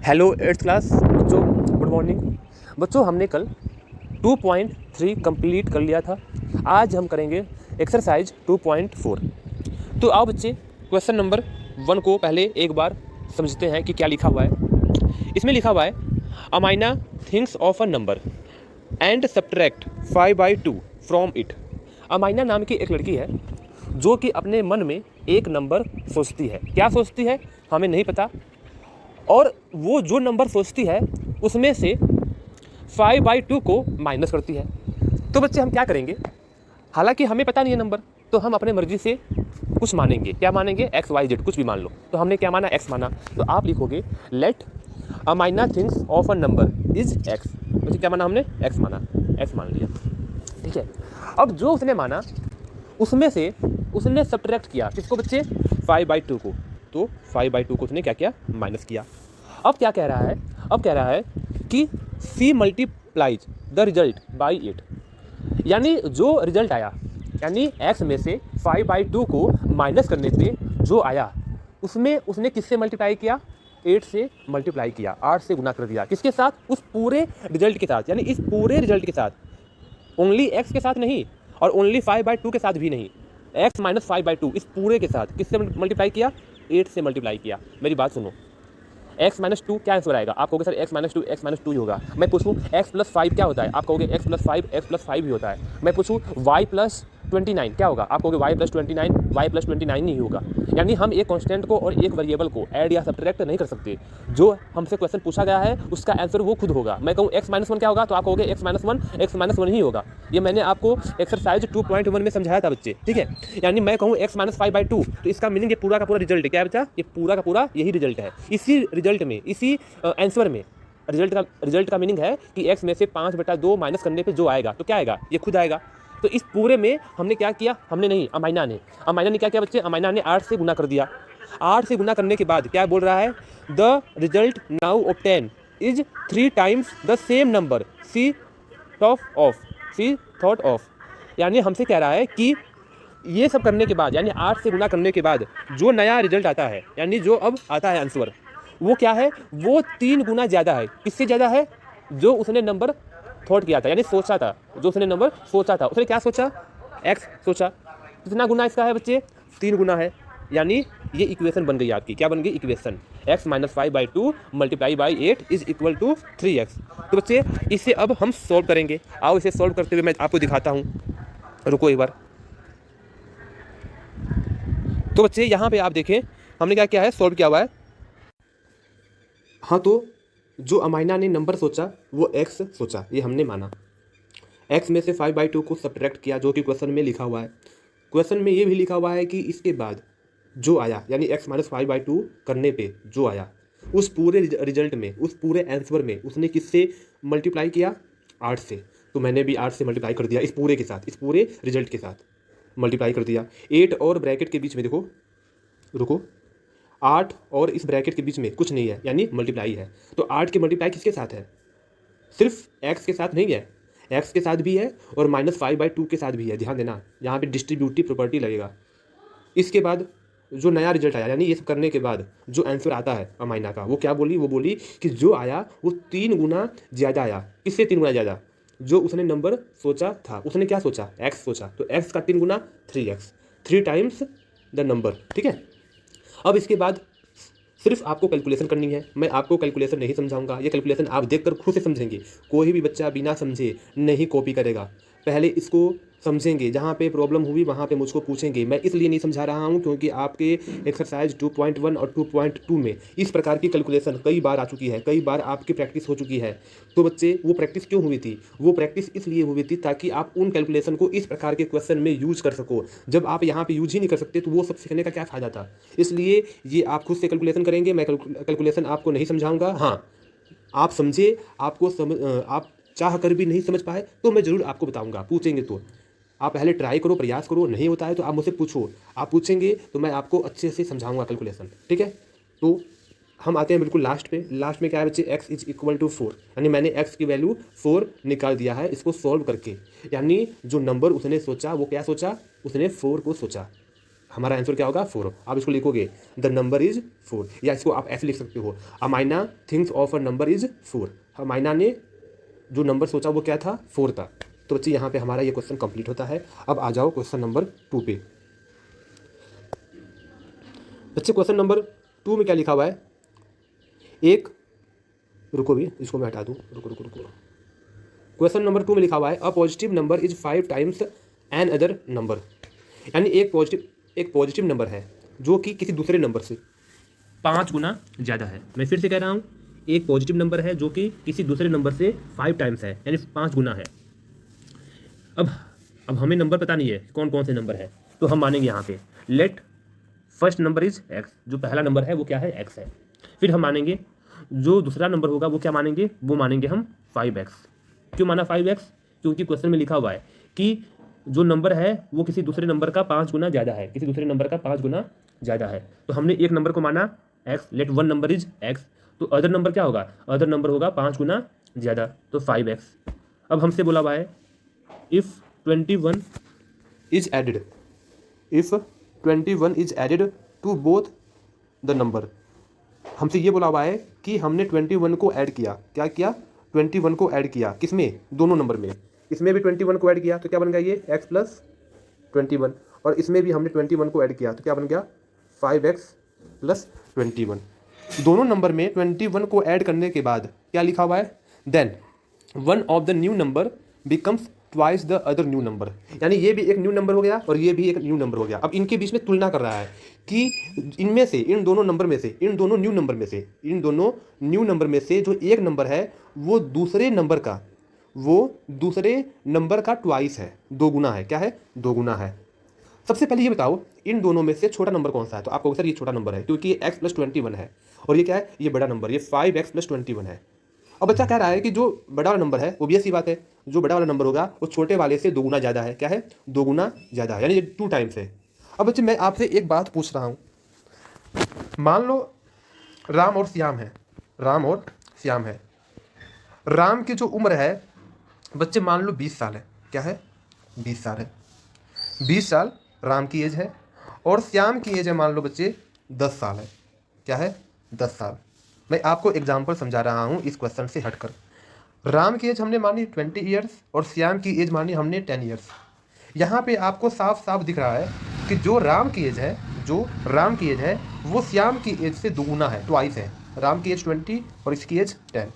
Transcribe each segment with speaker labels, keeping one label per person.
Speaker 1: Hello eighth class बच्चों, good morning. बच्चों, हमने कल 2.3 कंप्लीट कर लिया था। आज हम करेंगे एक्सरसाइज 2.4। तो आओ बच्चे, क्वेश्चन नंबर 1 को पहले एक बार समझते हैं कि क्या लिखा हुआ है। इसमें लिखा हुआ है Amina thinks of a number and subtract 5/2 from it. Amina नाम की एक लड़की है जो कि अपने मन में एक नंबर सोचती है। क्या सोचती है हमें नहीं पता, और वो जो नंबर सोचती है उसमें से 5/2 को माइनस करती है। तो बच्चे हम क्या करेंगे, हालांकि हमें पता नहीं है नंबर, तो हम अपने मर्जी से कुछ मानेंगे। क्या मानेंगे? एक्स वाई जेड, कुछ भी मान लो। तो हमने क्या माना? एक्स माना। तो आप लिखोगे let Amina thinks of a number is X. बच्चे क्या माना हमने? एक्स माना, एक्स मान लिया। ठीक है। अब जो उसने माना उसमें से उसने सब्ट्रैक्ट किया किसको बच्चे? 5/2 को। तो 5/2 को उसने क्या किया? माइनस किया। अब क्या कह रहा है? अब कह रहा है कि सी मल्टीप्लाइज द रिजल्ट बाई 8, यानी जो रिजल्ट आया, यानी एक्स में से 5/2 को माइनस करने पे जो आया उसमें उसने किससे मल्टीप्लाई किया? 8 से मल्टीप्लाई किया, 8 से गुना कर दिया। किसके साथ? उस पूरे रिजल्ट के साथ, यानी इस पूरे रिजल्ट के साथ, ओनली एक्स के साथ नहीं और ओनली 5/2 के साथ भी नहीं, एक्स माइनस 5/2 इस पूरे के साथ किससे मल्टीप्लाई किया? 8 से मल्टीप्लाई किया। मेरी बात सुनो, x-2 क्या आंसर आएगा? आप कहोगे सर x-2 ही होगा। मैं पूछूं x+5 क्या होता है? आप कहोगे x+5 ही होता है। मैं पूछूं y+29 क्या होगा? आप कहोगे y+29 ही होगा। यानी हम एक कांस्टेंट को और एक वेरिएबल को ऐड या सब्ट्रैक्ट नहीं कर सकते। जो हमसे क्वेश्चन पूछा गया है उसका आंसर वो खुद होगा। मैं कहूँ x-1 क्या होगा, तो आप कहोगे x-1 ही होगा। ये मैंने आपको एक्सरसाइज 2.1 में समझाया था बच्चे, ठीक है। यानी मैं कहूँ x-5/2, तो इसका मीनिंग ये पूरा का पूरा रिजल्ट क्या है बच्चा? ये पूरा का पूरा यही रिजल्ट है। इसी रिजल्ट में, इसी आंसर में रिजल्ट का मीनिंग है कि x में से 5/2 माइनस करने पे जो आएगा तो क्या आएगा? ये खुद आएगा। तो इस पूरे में हमने क्या किया? हमने नहीं, अमाइना ने क्या किया बच्चे? अमाइना ने 8 से गुना कर दिया। 8 से गुना करने के बाद क्या बोल रहा है? The result now obtain is 3 times the same number see thought of. यानी हमसे कह रहा है कि ये सब करने के बाद, यानी 8 से गुना करने के बाद जो नया रिजल्ट आता है, यानी जो अब आता है आंसर, वो क्या है? वो 3 गुना ज़्यादा है। किससे ज़्यादा है? जो उसने नंबर थॉट किया था, यानी सोचा था। जो उसने नंबर सोचा था, उसने क्या सोचा? एक्स सोचा। कितना गुना इसका है बच्चे? 3 गुना है। यानी ये इक्वेशन बन गई आपकी। क्या बन गई? Equation x-5/2 multiply by 8 is equal to 3x। तो बच्चे इसे अब हम सॉल्व करेंगे। आओ इसे सॉल्व करते हुए मैं आपको दिखाता हूँ। रुको एक बार। तो बच्चे यहाँ पे आप देखें हमने क्या किया है? सॉल्व किया हुआ है। हाँ, तो जो अमाइना ने नंबर सोचा वो x सोचा, ये हमने माना। x में से 5/2 को सब्ट्रैक्ट किया, जो कि क्वेश्चन में लिखा हुआ है। क्वेश्चन में ये भी लिखा हुआ है कि इसके बाद जो आया, यानी x-5/2 करने पे जो आया, उस पूरे रिजल्ट में, उस पूरे आंसर में उसने किससे मल्टीप्लाई किया? 8 से। तो मैंने भी 8 से मल्टीप्लाई कर दिया इस पूरे के साथ, इस पूरे रिजल्ट के साथ मल्टीप्लाई कर दिया। 8 और ब्रैकेट के बीच में देखो, रुको, 8 और इस ब्रैकेट के बीच में कुछ नहीं है, यानी मल्टीप्लाई है। तो 8 की मल्टीप्लाई किसके साथ है? सिर्फ x के साथ नहीं है, x के साथ भी है और -5/2 के साथ भी है। ध्यान देना, यहाँ पे डिस्ट्रीब्यूटिव प्रॉपर्टी लगेगा। इसके बाद जो नया रिजल्ट आया, यानी ये सब करने के बाद जो आंसर आता है अमाइना का, वो क्या बोली? वो बोली कि जो आया वो 3 गुना ज़्यादा आया। किससे 3 गुना ज़्यादा? जो उसने नंबर सोचा था। उसने क्या सोचा? x सोचा। तो x का 3 गुना 3x, 3 टाइम्स द नंबर, ठीक है। अब इसके बाद सिर्फ आपको कैलकुलेशन करनी है। मैं आपको कैलकुलेशन नहीं समझाऊंगा, ये कैलकुलेशन आप देखकर खुद से समझेंगे। कोई भी बच्चा बिना समझे नहीं कॉपी करेगा। पहले इसको समझेंगे, जहाँ पे प्रॉब्लम हुई वहाँ पे मुझको पूछेंगे। मैं इसलिए नहीं समझा रहा हूँ क्योंकि आपके एक्सरसाइज 2.1 और 2.2 में इस प्रकार की कैलकुलेशन कई बार आ चुकी है, कई बार आपकी प्रैक्टिस हो चुकी है। तो बच्चे वो प्रैक्टिस क्यों हुई थी? वो प्रैक्टिस इसलिए हुई थी ताकि आप उन कैलकुलेशन को इस प्रकार के क्वेश्चन में यूज कर सको। जब आप यहाँ पे यूज ही नहीं कर सकते तो वो सब सीखने का क्या फ़ायदा था? इसलिए ये आप खुद से कैलकुलेशन करेंगे, मैं कैलकुलेशन आपको नहीं समझाऊंगा। हाँ, आप समझे, आप चाह कर भी नहीं समझ पाए तो मैं ज़रूर आपको बताऊंगा। पूछेंगे तो आप पहले ट्राई करो, प्रयास करो, नहीं होता है तो आप मुझसे पूछो। आप पूछेंगे तो मैं आपको अच्छे से समझाऊंगा कैलकुलेशन, ठीक है। तो हम आते हैं बिल्कुल लास्ट पे। लास्ट में क्या है बच्चे? x इज इक्वल टू 4, यानी मैंने x की वैल्यू 4 निकाल दिया है इसको सॉल्व करके। यानी जो नंबर उसने सोचा वो क्या सोचा? उसने 4 को सोचा। हमारा आंसर क्या होगा 4। आप इसको लिखोगे द नंबर इज 4, या इसको आप ऐसे लिख सकते हो Amina thinks of a number is 4। Amina ने जो नंबर सोचा वो क्या था 4 था। तो बच्चे यहाँ पे हमारा ये क्वेश्चन कंप्लीट होता है। अब आ जाओ क्वेश्चन नंबर 2 पे। बच्चे क्वेश्चन नंबर 2 में क्या लिखा हुआ है, एक रुको भी इसको मैं हटा दूँ, रुको रुको रुको। क्वेश्चन नंबर 2 में लिखा हुआ है a positive number is 5 times another number, यानी एक पॉजिटिव नंबर है जो कि किसी दूसरे नंबर से 5 गुना ज़्यादा है। मैं फिर से कह रहा हूँ, एक पॉजिटिव नंबर है जो कि किसी दूसरे नंबर से 5 टाइम्स है, यानी 5 गुना है। अब हमें नंबर पता नहीं है कौन कौन से नंबर है, तो हम मानेंगे यहाँ पे let first number is x, जो पहला नंबर है वो क्या है एक्स है। फिर हम मानेंगे जो दूसरा नंबर होगा वो क्या मानेंगे, वो मानेंगे हम 5x। क्यों माना 5x, क्योंकि क्वेश्चन में लिखा हुआ है कि जो नंबर है वो किसी दूसरे नंबर का 5 गुना ज़्यादा है, किसी दूसरे नंबर का 5 गुना ज़्यादा है। तो हमने एक नंबर को माना x, let one number is x, तो अदर नंबर क्या होगा, अदर नंबर होगा 5 गुना ज़्यादा, तो 5x। अब हमसे बोला हुआ है if 21 is added, if 21 is added to both the number. हमसे ये बोला हुआ है कि हमने 21 को ऐड किया, क्या किया, 21 को ऐड किया, किसमें, दोनों नंबर में। इसमें भी 21 को ऐड किया तो क्या बन गया ये x प्लस 21, और इसमें भी हमने 21 को ऐड किया तो क्या बन गया 5x प्लस 21। दोनों नंबर में 21 को ऐड करने के बाद क्या लिखा हुआ है, then one of the new number becomes twice the other new number, यानी ये भी एक न्यू नंबर हो गया और ये भी एक न्यू नंबर हो गया। अब इनके बीच में तुलना कर रहा है कि इनमें से, इन दोनों नंबर में से, इन दोनों न्यू नंबर में से, इन दोनों न्यू नंबर में से जो एक नंबर है वो दूसरे नंबर का ट्वाइस है, दो गुना है, क्या है, दो गुना है। सबसे पहले ये बताओ इन दोनों में से छोटा नंबर कौन सा है, तो आपको सर ये छोटा नंबर है क्योंकि ये x प्लस 21 है, और ये क्या है, ये बड़ा नंबर, ये 5x प्लस 21 है। अब बच्चा कह रहा है कि जो बड़ा वाला नंबर है वो भी ऐसी बात है, जो बड़ा वाला नंबर होगा वो छोटे वाले से 2 गुना ज़्यादा है, क्या है, 2 गुना ज़्यादा है, यानी ये 2 टाइम्स है। अब बच्चे मैं आपसे एक बात पूछ रहा हूँ, मान लो राम और श्याम है, राम और श्याम है। राम की जो उम्र है बच्चे मान लो 20 साल है, क्या है, 20 साल है, 20 साल राम की एज है, और श्याम की एज है मान लो बच्चे 10 साल है, क्या है, 10 साल। मैं आपको एग्जाम्पल समझा रहा हूँ इस क्वेश्चन से हटकर। राम की एज हमने मानी 20 ईयर्स और श्याम की एज मानी हमने 10 ईयर्स। यहाँ पे आपको साफ साफ दिख रहा है कि जो राम की एज है, जो राम की एज है वो श्याम की एज से दोगुना है, ट्वाइस है। राम की एज 20 और इसकी एज 10।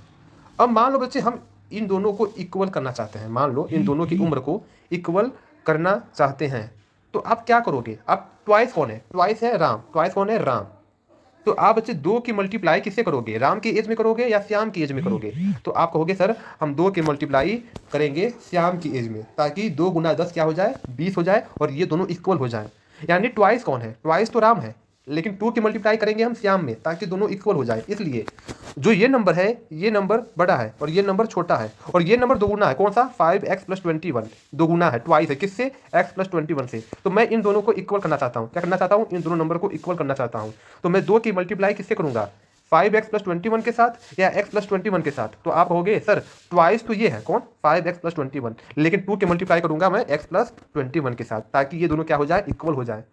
Speaker 1: अब मान लो बच्चे हम इन दोनों को इक्वल करना चाहते हैं, मान लो इन दोनों की उम्र को इक्वल करना चाहते हैं, तो आप क्या करोगे, आप ट्वाइस कौन है, ट्वाइस है राम, ट्वाइस कौन है, राम। तो आप बच्चे 2 की मल्टीप्लाई किससे करोगे, राम की एज में करोगे या श्याम की एज में करोगे, तो आप कहोगे सर हम 2 की मल्टीप्लाई करेंगे श्याम की एज में, ताकि 2 गुना 10 क्या हो जाए, 20 हो जाए, और ये दोनों इक्वल हो जाए। यानी ट्वाइस कौन है, ट्वाइस तो राम है, लेकिन 2 की मल्टीप्लाई करेंगे हम श्याम में, ताकि दोनों इक्वल हो जाए। इसलिए जो ये नंबर है ये नंबर बड़ा है और ये नंबर छोटा है, और ये नंबर दोगुना है, कौन सा, 5x प्लस 21, दोगुना है, ट्वाइस है, किससे, x प्लस 21 से। तो मैं इन दोनों को इक्वल करना चाहता हूँ, क्या करना चाहता हूँ, इन दोनों नंबर को इक्वल करना चाहता हूँ। तो मैं 2 की मल्टीप्लाई किससे करूँगा, 5x प्लस 21 के साथ या x प्लस 21 के साथ। तो आप कहोगे सर ट्वाइस तो ये है कौन, 5x प्लस 21, लेकिन 2 की मल्टीप्लाई करूँगा मैं x प्लस 21 के साथ, ताकि ये दोनों क्या हो जाए, इक्वल हो जाए।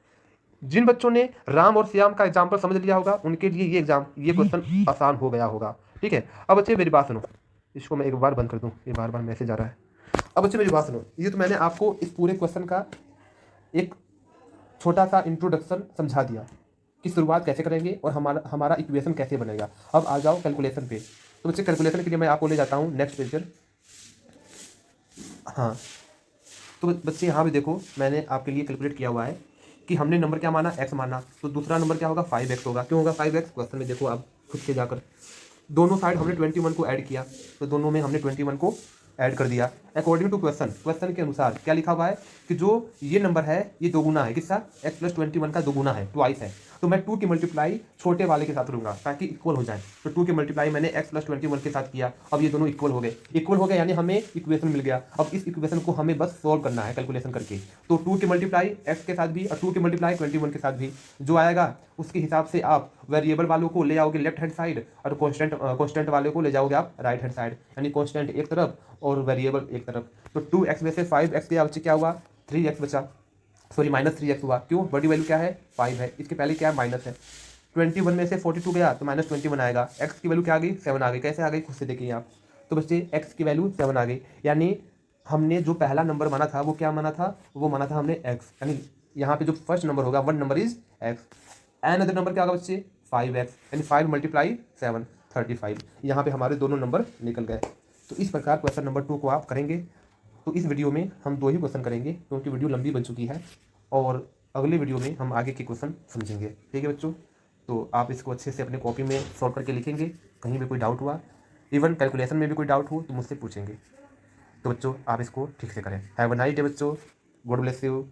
Speaker 1: जिन बच्चों ने राम और श्याम का एग्जाम्पल समझ लिया होगा उनके लिए ये क्वेश्चन आसान हो गया होगा, ठीक है। अब बच्चे मेरी बात सुनो, इसको मैं एक बार बंद कर दूं, ये बार बार मैसेज आ रहा है। अब बच्चे मेरी बात सुनो, ये तो मैंने आपको इस पूरे क्वेश्चन का एक छोटा सा इंट्रोडक्शन समझा दिया कि शुरुआत कैसे करेंगे और हमारा इक्वेशन कैसे बनेगा। अब आ जाओ कैलकुलेशन पे। तो बच्चे कैलकुलेशन के लिए मैं आपको ले जाता हूँ नेक्स्ट पेज पर। हाँ, तो बच्चे यहाँ भी देखो मैंने आपके लिए कैलकुलेट किया हुआ है कि हमने नंबर क्या माना, x माना, तो दूसरा नंबर क्या होगा, 5x होगा। क्यों होगा 5x, क्वेश्चन में देखो आप खुद से जाकर, दोनों साइड हमने 21 को ऐड किया, तो दोनों में हमने 21 को ऐड कर दिया। अकॉर्डिंग टू क्वेश्चन के अनुसार क्या लिखा हुआ है कि जो ये नंबर है ये दोगुना है, किसका, x प्लस 21 का दोगुना है, ट्वाइस है। तो मैं 2 की मल्टीप्लाई छोटे वाले के साथ करूंगा ताकि इक्वल हो जाए। तो 2 की मल्टीप्लाई मैंने x प्लस 21 के साथ किया, अब ये दोनों इक्वल हो गए, यानी हमें इक्वेशन मिल गया। अब इस इक्वेशन को हमें बस सॉल्व करना है कैलकुलेशन करके। तो 2 की मल्टीप्लाई x के साथ भी और 2 की मल्टीप्लाई 21 के साथ भी, जो आएगा उसके हिसाब से आप वेरिएबल वालों को ले आओगे लेफ्ट हैंड साइड और कॉन्स्टेंट वाले को ले जाओगे आप राइट हैंड साइड, यानी कॉन्स्टेंट एक तरफ और वेरिएबल एक तरफ। तो 2x में से 5x के बच्चे क्या हुआ, 3x बचा। सॉरी -3x हुआ। क्यों? बड़ी वैल्यू क्या है? 5 है, इसके पहले क्या है? माइनस है। 21 में से 42 गया तो -21 आएगा। x की वैल्यू क्या आ गई? 7 आ गई। कैसे आ गई? खुद से देखिए आप। तो बच्चे x की वैल्यू 7 आ गई, यानी हमने जो पहला नंबर माना था वो क्या माना था? वो माना था हमने x, यानी यहाँ पे जो फर्स्ट नंबर होगा 1 number is x। Another number क्या होगा बच्चे? 5x, यानी 5 × 7 35। यहाँ पे हमारे दोनों नंबर निकल गए। तो इस प्रकार क्वेश्चन नंबर 2 को आप करेंगे। तो इस वीडियो में हम 2 ही क्वेश्चन करेंगे क्योंकि वीडियो लंबी बन चुकी है, और अगले वीडियो में हम आगे के क्वेश्चन समझेंगे। ठीक है बच्चों, तो आप इसको अच्छे से अपने कॉपी में सॉल्व करके लिखेंगे। कहीं भी कोई डाउट हुआ, इवन कैलकुलेशन में भी कोई डाउट हो तो मुझसे पूछेंगे। तो बच्चों आप इसको ठीक से करें। हैव अ नाइस डे बच्चों, गॉड ब्लेस यू।